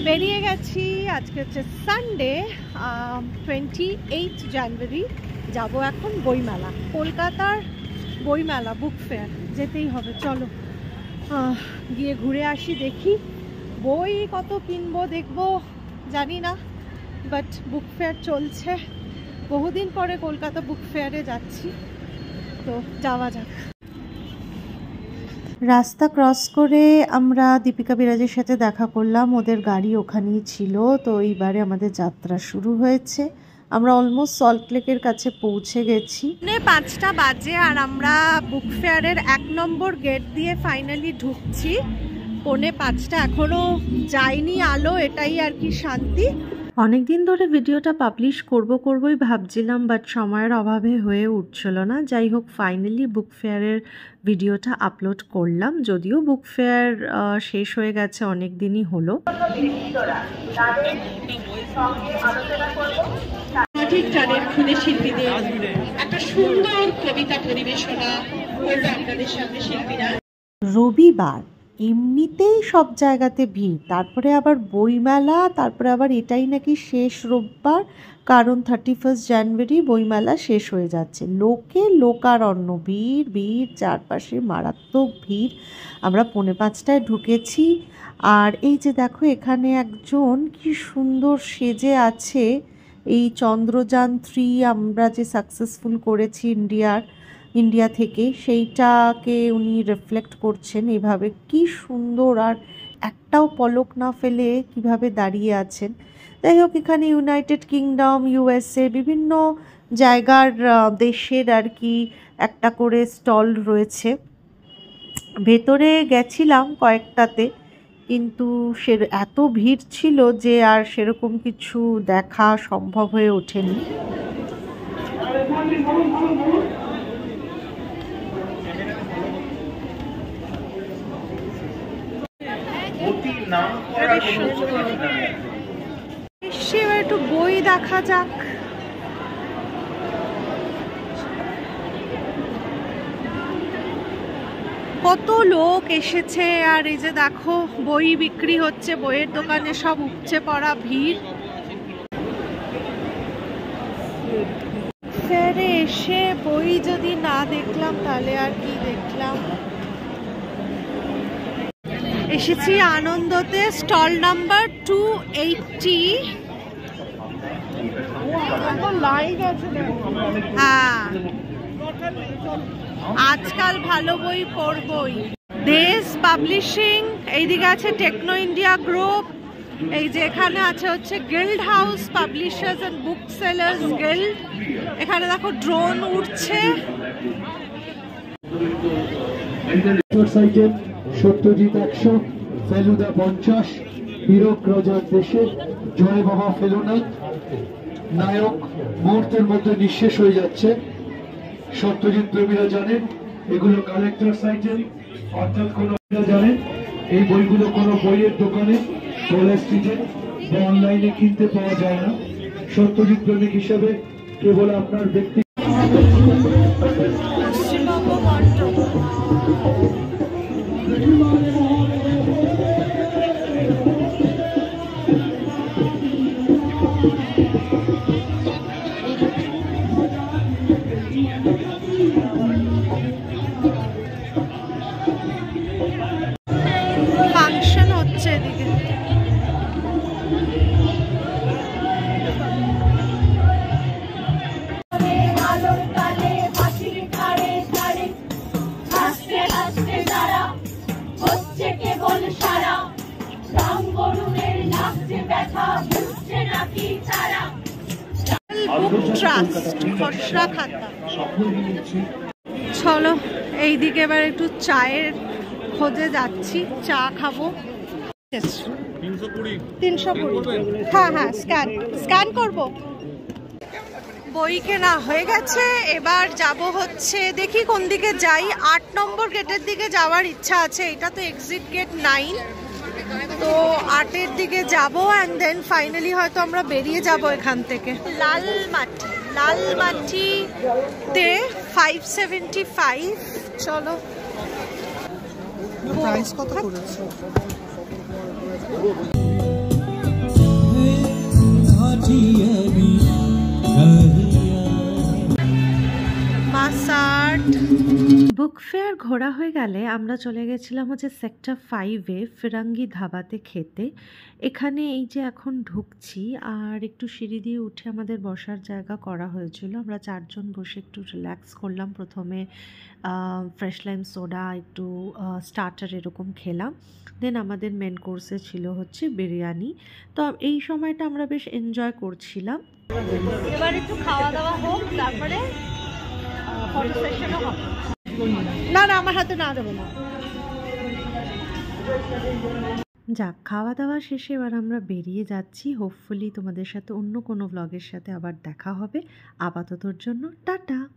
বেরিয়ে গেছি। আজকে হচ্ছে সানডে, 28 জানুয়ারি। যাব এখন বইমেলা, কলকাতার বইমেলা, বুক ফেয়ার যেতেই হবে। চলো গিয়ে ঘুরে আসি, দেখি বই কত কিনবো দেখবো জানি না, বাট বুক ফেয়ার চলছে। বহুদিন পরে কলকাতা বুক ফেয়ারে যাচ্ছি, তো যাওয়া যাক। রাস্তা ক্রস করে আমরা দীপিকা বিরাজের সাথে দেখা করলাম, ওদের গাড়ি ওখানেই ছিল। তো এইবারে আমাদের যাত্রা শুরু হয়েছে। আমরা অলমোস্ট সল্টলেকের কাছে পৌঁছে গেছি। 5টা বাজে আর আমরা বুক ফেয়ারের 1 নম্বর গেট দিয়ে ফাইনালি ঢুকছি। 4:45 এখনো যায়নি আলো, এটাই আর কি শান্তি। অনেক দিন ধরে ভিডিওটা পাবলিশ করবই ভাবছিলাম, বাট সময়ের অভাবে হয়ে উঠছিল না। যাই হোক, ফাইনালি বুক ফেয়ারের ভিডিওটা আপলোড করলাম। যদিও বুক ফেয়ার শেষ হয়ে গেছে, অনেক দিনই হলো। শিল্পীদের একটা সুন্দর কবিতা পরিবেশনা করবে আপনাদের সামনে শিল্পীরা। রবিবার এমনিতেই সব জায়গাতে ভিড়, তারপরে আবার বইমেলা, তারপরে আবার এটাই নাকি শেষ রোববার, কারণ 31 জানুয়ারি বইমেলা শেষ হয়ে যাচ্ছে। লোকারণ্য, ভিড় চারপাশে মারাত্মক ভিড়। আমরা 4:45 ঢুকেছি। আর এই যে দেখো, এখানে একজন কি সুন্দর সেজে আছে, এই চন্দ্রযান 3 আমরা যে সাকসেসফুল করেছি ইন্ডিয়া থেকে, সেইটাকে উনি রিফ্লেক্ট করছেন এভাবে। কি সুন্দর, আর একটাও পলক না ফেলে কিভাবে দাঁড়িয়ে আছেন। যাই হোক, এখানে ইউনাইটেড কিংডম, USA বিভিন্ন জায়গার দেশের আর কি একটা করে স্টল রয়েছে। ভেতরে গেছিলাম কয়েকটাতে, কিন্তু এত ভিড় ছিল যে আর সেরকম কিছু দেখা সম্ভব হয়ে ওঠেনি। এবার একটু বই দেখা যাক। কত লোক এসেছে, আর এই যে দেখো বই বিক্রি হচ্ছে, বইয়ের দোকানে সব উপচে পড়া ভিড়। ফেরে এসে বই যদি না দেখলাম তাহলে আর কি দেখলাম। এসেছি আনন্দতে, স্টল নাম্বার 280। হ্যাঁ, আজকাল ভালো বই পড়বই। দেশ পাবলিশিং, এইদিকে আছে টেকনো ইন্ডিয়া গ্রুপ, এই যে এখানে আছে হচ্ছে guild house publishers and book sellers guild. এখানে দেখো ড্রোন উড়ছে। সত্যজিৎ 100, ফেলুদা 50, হীরক রাজার দেশে, জয় বাবা ফেলুনাথ। নায়ক মুহূর্তের মধ্যে নিঃশেষ হয়ে যাচ্ছে। সত্যজিৎ প্রেমীরা জানেন এগুলো কালেক্টরস আইটেম, অর্থাৎ কোনো জানেন এই বইগুলো কোনো বইয়ের দোকানে, কলেজ স্ট্রিটে বা অনলাইনে কিনতে পাওয়া যায় না। সত্যজিৎ প্রেমিক হিসেবে কেবল আপনার ব্যক্তি ফাংশন হচ্ছে এদিকে। চলো এইদিকে এবার একটু চায়ের খোঁজে যাচ্ছি, চা খাবো। 320। হ্যাঁ, স্ক্যান করবো। বই কেনা হয়ে গেছে, এবার যাব হচ্ছে, দেখি কোন দিকে যাই। 8 নম্বর গেটের দিকে যাওয়ার ইচ্ছা আছে। এটা তো এক্সিট গেট 9, তো 8-এর দিকে যাব, অ্যান্ড দেন ফাইনালি হয়তো আমরা বেরিয়ে যাব এখান থেকে। লালমাটিতে 575। চলো, প্রাইস কত করেছে? বুক ফেয়ার ঘোরা হয়ে গেলে আমরা চলে গেছিলাম হচ্ছে সেক্টর 5-এ ফিরাঙ্গি ধাবাতে খেতে। এখানে এই যে এখন ঢুকছি আর একটু সিঁড়ি দিয়ে উঠে আমাদের বসার জায়গা করা হয়েছিল। আমরা 4 জন বসে একটু রিল্যাক্স করলাম। প্রথমে ফ্রেশ লাইম সোডা, একটু স্টার্টার এরকম খেলাম। দেন আমাদের মেন কোর্সে ছিল হচ্ছে বিরিয়ানি। তো এই সময়টা আমরা বেশ এনজয় করছিলাম। এবার একটু খাওয়া দাওয়া হোক, তারপরে ফটো সেশনও হবে। না না, আমার হাতে না দেবো না। যাক, খাওয়া দাওয়া শেষে এবার আমরা বেরিয়ে যাচ্ছি। হোপফুলি তোমাদের সাথে অন্য কোনো ব্লগের সাথে আবার দেখা হবে। আপাততর জন্য টাটা।